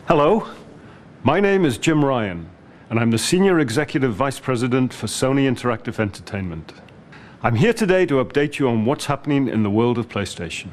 Hello, my name is Jim Ryan, and I'm the Senior Executive Vice President for Sony Interactive Entertainment. I'm here today to update you on what's happening in the world of PlayStation.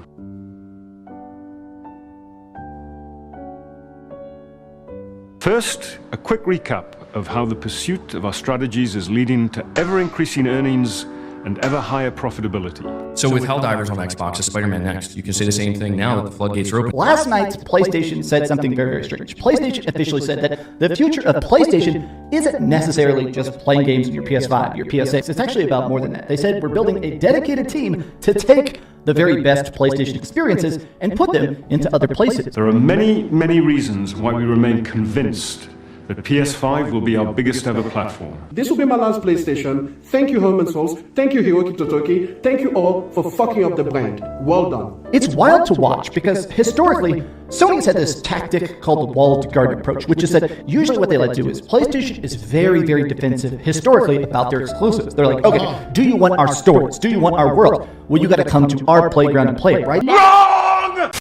First, a quick recap of how the pursuit of our strategies is leading to ever-increasing earnings and ever higher profitability. So with Helldivers on Xbox and Spider-Man Next, you can say the same thing now that the floodgates are open. Last night, PlayStation said something very, very strange. PlayStation officially said that the future of PlayStation isn't necessarily just playing games on your PS5, your PS6. It's actually about more than that. They said we're building a dedicated team to take the very best PlayStation experiences and put them into other places. There are many, many reasons why we remain convinced that PS5 will be our biggest ever platform. This will be my last PlayStation. Thank you, Herman Souls. Thank you, Hiroki Totoki. Thank you all for fucking up the brand. Well done. It's wild to watch because historically, Sony's had this tactic called the walled garden approach, which is that usually what they like to do is PlayStation is very, very defensive historically about their exclusives. They're like, okay, do you want our stories? Do you want our world? Well, you got to come to our playground and play it, right? Wrong!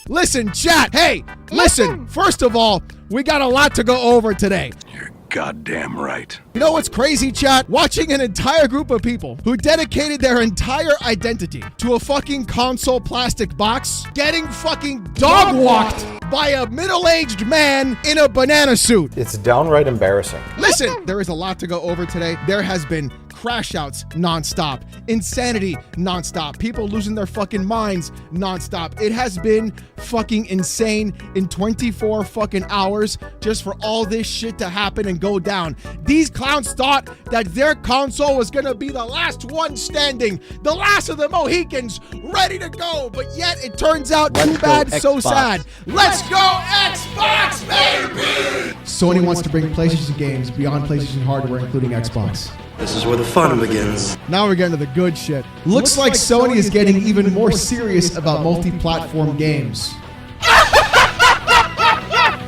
Listen, chat. Hey, listen. First of all, we got a lot to go over today. You're goddamn right. You know what's crazy, chat? Watching an entire group of people who dedicated their entire identity to a fucking console plastic box, getting fucking dog walked by a middle-aged man in a banana suit. It's downright embarrassing. Listen, there is a lot to go over today. There has been crash outs nonstop, insanity nonstop, people losing their fucking minds nonstop. It has been fucking insane in 24 fucking hours just for all this shit to happen and go down. These clowns thought that their console was gonna be the last one standing, the last of the Mohicans ready to go, but yet it turns out too bad, so sad. Let's go Xbox, baby! Sony wants to bring PlayStation games beyond PlayStation hardware, including Xbox. This is where the fun begins. Now we're getting to the good shit. Looks like Sony is getting even more serious about multi-platform games.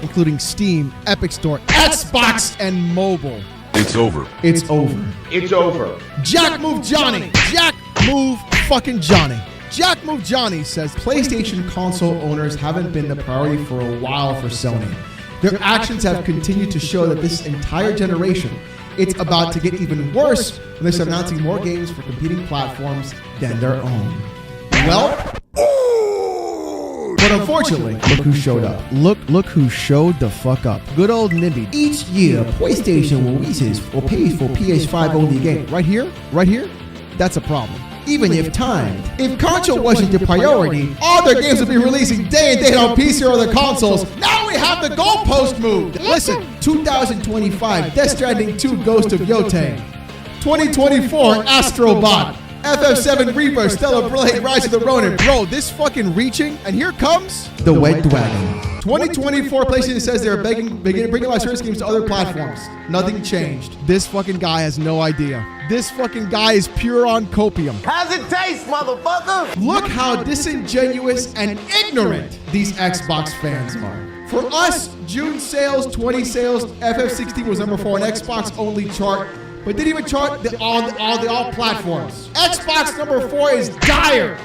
Including Steam, Epic Store, Xbox, and mobile. It's over. It's over. It's over. Jack Move Johnny. Jack Move fucking Johnny. Jack Move Johnny says PlayStation console owners haven't been the priority for a while for Sony. Their actions have continued to show that this entire generation, it's about to get even worse when they start announcing more games for competing platforms than their own. Well, but unfortunately, look who showed up. Look who showed the fuck up. Good old Nimby. Each year, PlayStation releases or pays for PS5 only games. Right here, that's a problem. Even if timed. If console wasn't the priority, all their games would be releasing day and date on PC or other consoles. Now we have the goalpost moved. Listen, 2025, Death Stranding 2 Ghost of Yotei. 2024, Astrobot. FF7 Reaper, Stellar Blade, Rise of the Ronin. Bro, this fucking reaching, and here comes the Wet Dragon. 2024, PlayStation says they're bringing live service games to other platforms. Nothing changed. This fucking guy has no idea. This fucking guy is pure on copium. How's it taste, motherfucker? Look how disingenuous and ignorant these Xbox fans are. For us, June sales, 20 sales, FF16 was number 4 on Xbox only chart, but didn't even chart all platforms. Xbox number 4 is dire.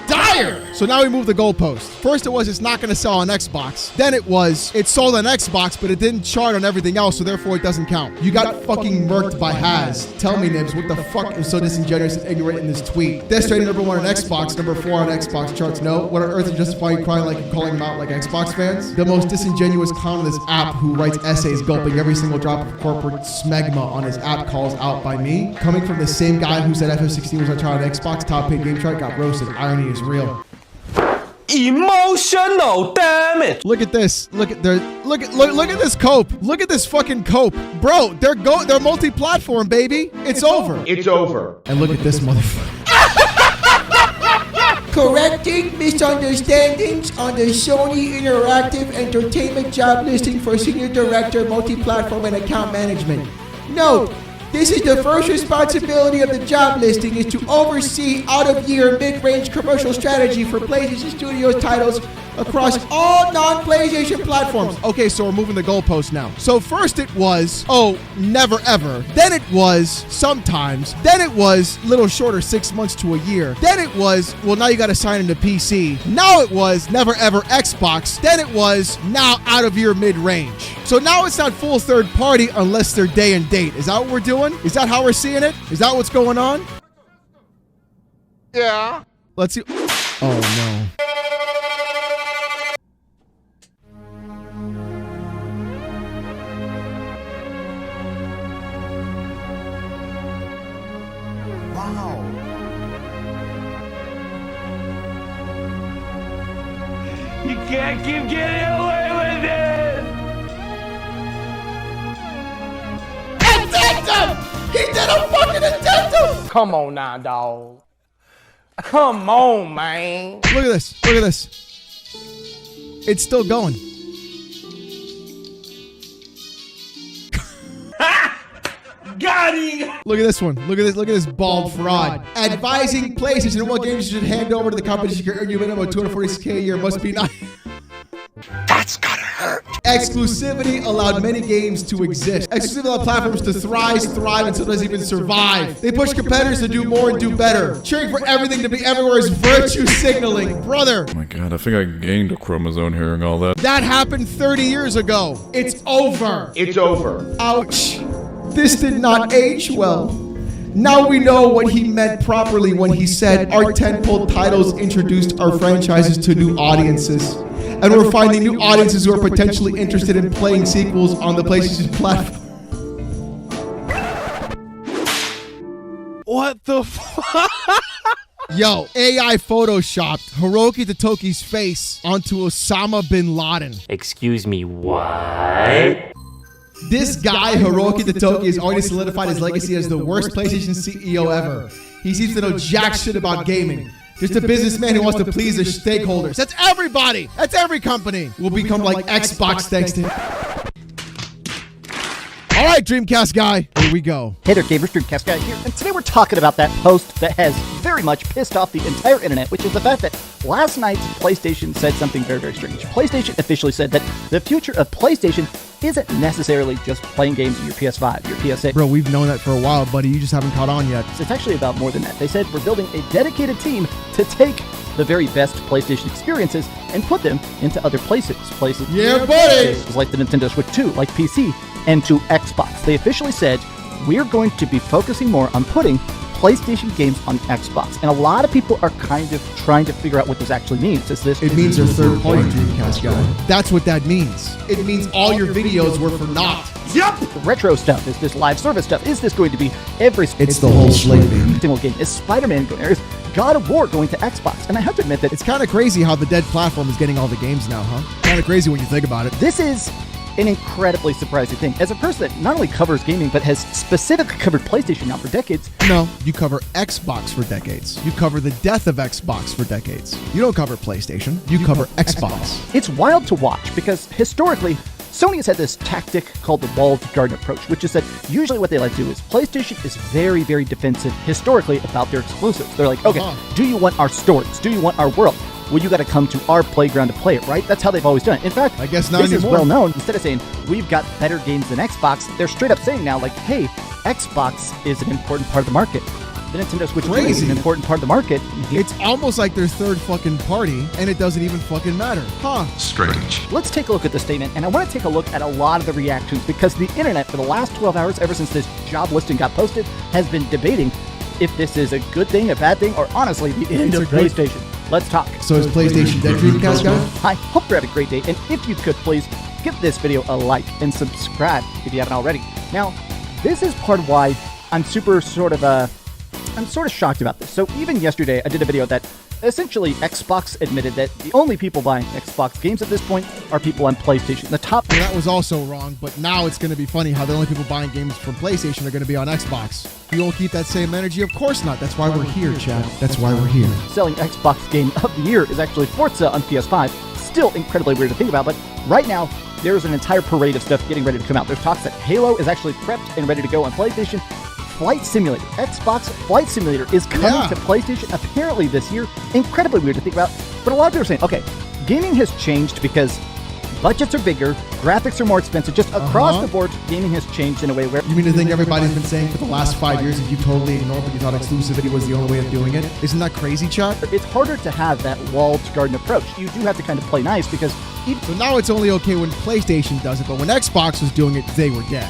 So now we move the goalpost. First it was it's not gonna sell on Xbox. Then it was it sold on Xbox, but it didn't chart on everything else, so therefore it doesn't count. You got fucking murked by Haz. Tell me, Nibs, what the fuck is so disingenuous and ignorant in this tweet? Death Stranding number 1 on Xbox, number 4 on Xbox charts. No, what on earth is justifying crying like and calling them out like Xbox fans? The most disingenuous clown on this app who writes essays gulping every single drop of corporate smegma on his app calls out by me, coming from the same guy who said FF16 was on chart on Xbox, top paid game chart, got roasted. Irony is real. Emotional, damn it! Look at this. Look at this cope. Look at this fucking cope. Bro, they're multi-platform, baby. It's over. It's over. And look at this motherfucker. Correcting misunderstandings on the Sony Interactive Entertainment job listing for Senior Director, Multi-Platform and Account Management. Note, this is the first responsibility of the job listing is to oversee out-of-year mid-range commercial strategy for PlayStation Studios titles across all non-PlayStation platforms. Okay, so we're moving the goalposts now. So first it was, oh, never ever. Then it was sometimes. Then it was a little shorter, 6 months to a year. Then it was, well, now you got to sign into PC. Now it was never ever Xbox. Then it was now out of your mid-range. So now it's not full third party unless they're day and date. Is that what we're doing? Is that how we're seeing it? Is that what's going on? Yeah. Let's see. Oh, no. You can't keep getting away with it! Addendum! He did a fucking addendum! Come on now, dog. Come on, man. Look at this. Look at this. It's still going. Got him! Look at this one. Look at this. Look at this bald fraud. Advising PlayStation what games you should hand over to the company to earn you a minimum of $246K a year must be not. That's gotta hurt. Exclusivity allowed many games to exist. Exclusivity allowed platforms to thrive, and sometimes even survive. They push competitors to do more and do better. Cheering for everything to be everywhere is virtue signaling. Brother, Oh my god, I think I gained a chromosome hearing all that. that happened 30 years ago. It's over. It's over. Ouch. This did not age well. Now we know what he meant properly when he said our tentpole titles introduced our franchises to new audiences. And we're finding new audiences who are potentially interested in playing sequels on the PlayStation platform. What the fuck? Yo, AI photoshopped Hiroki Totoki's face onto Osama bin Laden. Excuse me, what? This guy, Hiroki Totoki, has already solidified his legacy as the worst PlayStation CEO ever. He seems to know jack shit about gaming. Just a businessman who wants to please their stakeholders. That's everybody. That's every company. Will become like Xbox thanks to him. All right, Dreamcast Guy, here we go. Hey there, gamers, Dreamcast Guy here, and today we're talking about that post that has very much pissed off the entire internet, which is the fact that last night PlayStation said something very, very strange. PlayStation officially said that the future of PlayStation isn't necessarily just playing games on your PS5, your PS6. Bro, we've known that for a while, buddy. You just haven't caught on yet. It's actually about more than that. They said we're building a dedicated team to take the very best PlayStation experiences and put them into other places. Yeah, buddy! Places like the Nintendo Switch 2, like PC, and to Xbox. They officially said we're going to be focusing more on putting PlayStation games on Xbox. And a lot of people are kind of trying to figure out what this actually means. Is this... It means they're third party, Dreamcast Guy. That's what that means. It means all your videos were for naught. retro stuff? Is this live service stuff? Is this going to be every... It's the whole slate, baby. single game? Is Spider-Man going... Is God of War going to Xbox? And I have to admit that It's kind of crazy how the dead platform is getting all the games now, huh? Kind of crazy when you think about it. this is an incredibly surprising thing. As a person that not only covers gaming, but has specifically covered PlayStation now for decades, No, you cover Xbox for decades. You cover the death of Xbox for decades. You don't cover PlayStation. You cover Xbox. it's wild to watch because historically, Sony has had this tactic called the walled garden approach, which is that usually what they like to do is PlayStation is very, very defensive historically about their exclusives. They're like, okay, do you want our stories? Do you want our world? Well, you got to come to our playground to play it, right? That's how they've always done it. In fact, I guess not this anymore. is well known. Instead of saying, we've got better games than Xbox, they're straight up saying now, like, hey, Xbox is an important part of the market. The Nintendo Switch 2 is Crazy. an important part of the market. It's almost like their third fucking party, and it doesn't even fucking matter. Huh. Strange. Let's take a look at the statement, and I want to take a look at a lot of the reactions because the internet for the last 12 hours, ever since this job listing got posted, has been debating if this is a good thing, a bad thing, or honestly, the end of PlayStation. Let's talk. So is PlayStation dead, Dreamcast Guy? I hope you're having a great day, and if you could, please give this video a like and subscribe if you haven't already. Now, this is part of why I'm sort of shocked about this. So even yesterday, I did a video that essentially Xbox admitted that the only people buying Xbox games at this point are people on PlayStation. The top... Well, that was also wrong, but now it's going to be funny how the only people buying games from PlayStation are going to be on Xbox. You won't keep that same energy? Of course not. That's why we're here, Chad. That's why we're here. selling Xbox game of the year is actually Forza on PS5. Still incredibly weird to think about, but right now, there's an entire parade of stuff getting ready to come out. There's talks that Halo is actually prepped and ready to go on PlayStation. Flight Simulator, Xbox Flight Simulator is coming to PlayStation apparently this year. Incredibly weird to think about, but a lot of people are saying, okay, gaming has changed because budgets are bigger, graphics are more expensive. Just across the board, gaming has changed in a way where... You mean the thing everybody's been saying for the last 5 years that you totally ignored, but you thought exclusivity was the only way of doing it? Isn't that crazy, Chuck? It's harder to have that walled garden approach. You do have to kind of play nice because... So now it's only okay when PlayStation does it, but when Xbox was doing it, they were dead.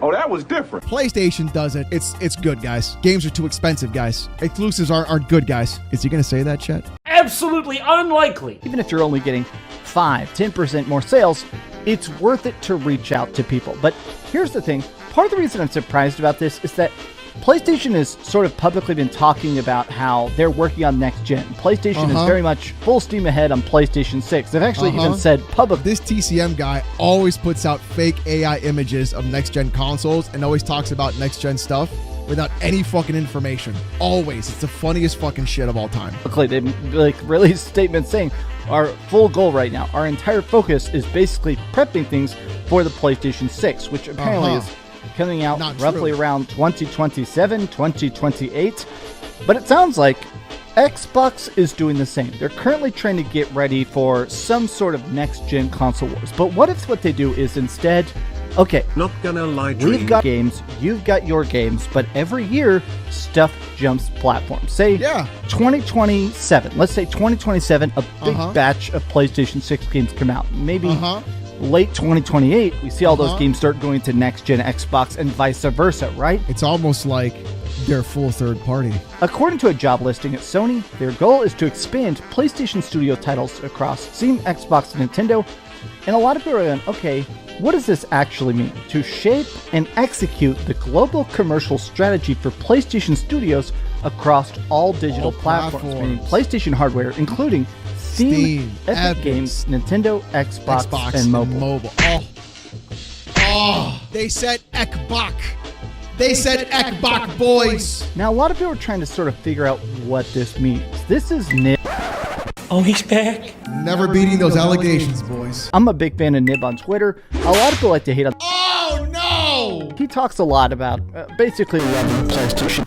Oh, that was different. PlayStation does it. It's good, guys. Games are too expensive, guys. Exclusives aren't good, guys. Is he going to say that, Chet? Absolutely unlikely. Even if you're only getting 5-10% more sales, it's worth it to reach out to people. But here's the thing. Part of the reason I'm surprised about this is that PlayStation has sort of publicly been talking about how they're working on next gen. PlayStation is very much full steam ahead on PlayStation 6. They've actually even said publicly. This TCM guy always puts out fake AI images of next gen consoles and always talks about next gen stuff without any fucking information. Always. It's the funniest fucking shit of all time. They released statements saying our full goal right now, our entire focus is basically prepping things for the PlayStation 6, which apparently is coming out roughly around 2027, 2028. But it sounds like Xbox is doing the same. They're currently trying to get ready for some sort of next-gen console wars. But what if what they do is instead, okay, Not gonna lie, we've got games, you've got your games, but every year stuff jumps platforms. Say 2027. Let's say 2027, a big batch of PlayStation 6 games come out. Maybe late 2028, we see all those games start going to next-gen Xbox and vice versa, right? It's almost like they're full third party. According to a job listing at Sony, their goal is to expand PlayStation Studio titles across Steam, Xbox, and Nintendo. And a lot of people are going, okay, what does this actually mean? To shape and execute the global commercial strategy for PlayStation Studios across all digital platforms, meaning PlayStation hardware, including Steam, Epic Games, Nintendo, Xbox, and mobile. Oh, they said Xbox. They said Xbox, boys. Now, a lot of people are trying to sort of figure out what this means. This is Nib. Oh, he's back. Never beating those allegations, boys. I'm a big fan of Nib on Twitter. A lot of people like to hate on... Oh, no! He talks a lot about basically PlayStation.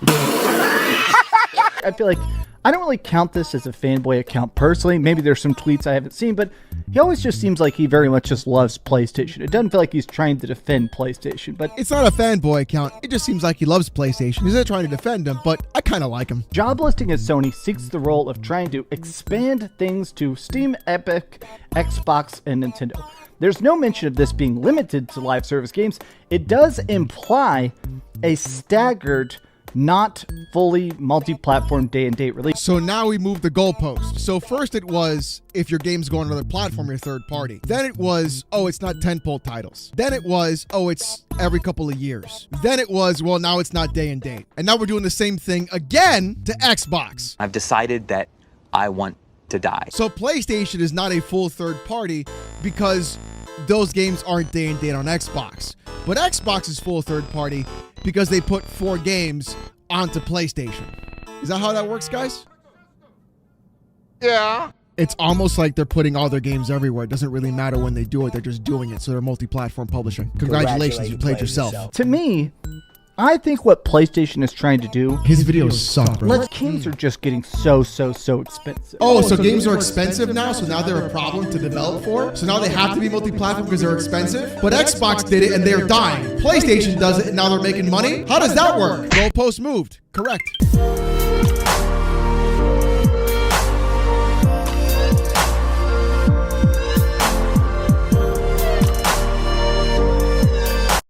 I feel like I don't really count this as a fanboy account personally. Maybe there's some tweets I haven't seen, but he always just seems like he very much just loves PlayStation. It doesn't feel like he's trying to defend PlayStation, but... It's not a fanboy account. It just seems like he loves PlayStation. He's not trying to defend him, but I kind of like him. Job listing at Sony seeks the role of trying to expand things to Steam, Epic, Xbox, and Nintendo. There's no mention of this being limited to live service games. It does imply a staggered, not fully multi-platform day-and-date release. So now we move the goalpost. So first it was, if your game's going to another platform, you're third party. Then it was, oh, it's not tentpole titles. Then it was, oh, it's every couple of years. Then it was, well, now it's not day-and-date. And now we're doing the same thing again to Xbox. I've decided that I want to die. So PlayStation is not a full third party because those games aren't day-and-date on Xbox. But Xbox is full third party because they put 4 games onto PlayStation. Is that how that works, guys? Yeah. It's almost like they're putting all their games everywhere. It doesn't really matter when they do it. They're just doing it. So they're multi-platform publishing. Congratulations, you played yourself. To me, I think what PlayStation is trying to do... His videos suck, bro. Games are just getting so expensive. Oh, so games are expensive now? So now they're a problem to develop for? So now they have to be multi-platform because they're expensive? But Xbox did it and they're dying. PlayStation does it and now they're making money? How does that work? Goalpost moved. Correct.